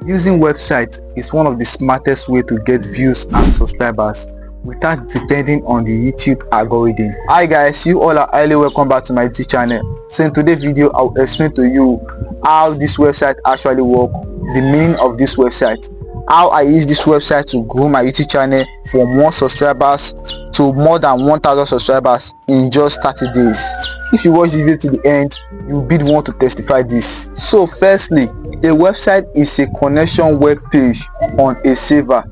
Using websites is one of the smartest way to get views and subscribers without depending on the YouTube algorithm. Hi guys, you all are highly welcome back to my YouTube channel. So in today's video, I'll explain to you how this website actually works, the meaning of this website, how I use this website to grow my YouTube channel from 1 subscribers to more than 1000 subscribers in just 30 days. If you watch the video to the end, you'll be the one to testify this. So firstly, a website is a connection web page on a server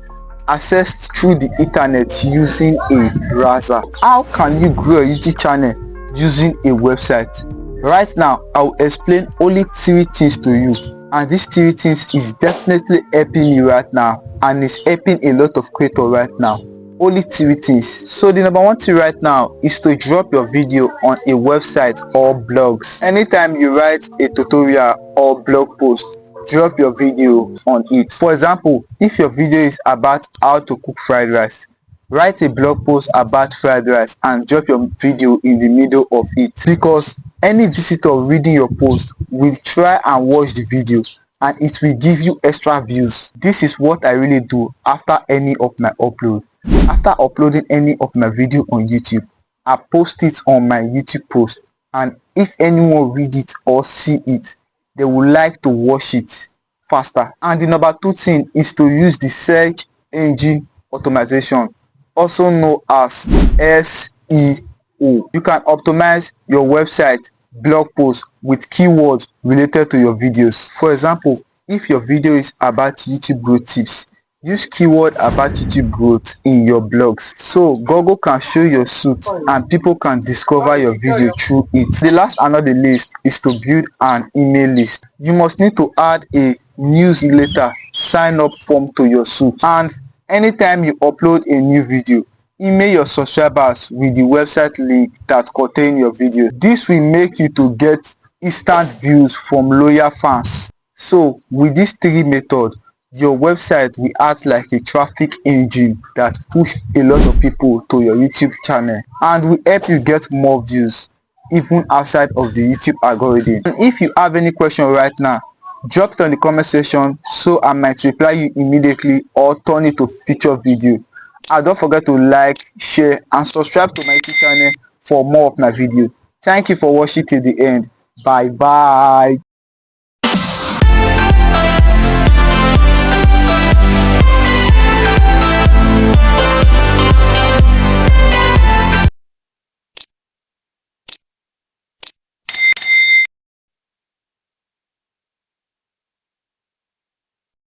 accessed through the internet using a browser. How can you grow a YouTube channel using a website? Right now, I'll explain only 3 things to you, and these 3 things is definitely helping me right now and is helping a lot of creators right now. Only 3 things. So the number 1 thing right now is to drop your video on a website or blogs. Anytime you write a tutorial or blog post, drop your video on it. For example, if your video is about how to cook fried rice, write a blog post about fried rice and drop your video in the middle of it, because any visitor reading your post will try and watch the video and it will give you extra views. This is what I really do after any of my upload. After uploading any of my video on YouTube, I post it on my YouTube post, and if anyone read it or see it, they would like to watch it faster. And the number 2 thing is to use the search engine optimization, also known as SEO. You can optimize your website blog post with keywords related to your videos. For example, if your video is about YouTube growth tips, use keyword about YouTube growth in your blogs, so Google can show your suit and people can discover your video through it. The last and not the least is to build an email list. You must need to add a newsletter sign up form to your suit, and anytime you upload a new video, email your subscribers with the website link that contain your video. This will make you to get instant views from loyal fans. So with these 3 methods, your website will act like a traffic engine that push a lot of people to your YouTube channel and will help you get more views even outside of the YouTube algorithm. And if you have any question right now, drop it on the comment section so I might reply you immediately or turn it to feature video. And don't forget to like, share and subscribe to my YouTube channel for more of my videos. Thank you for watching till the end. Bye bye.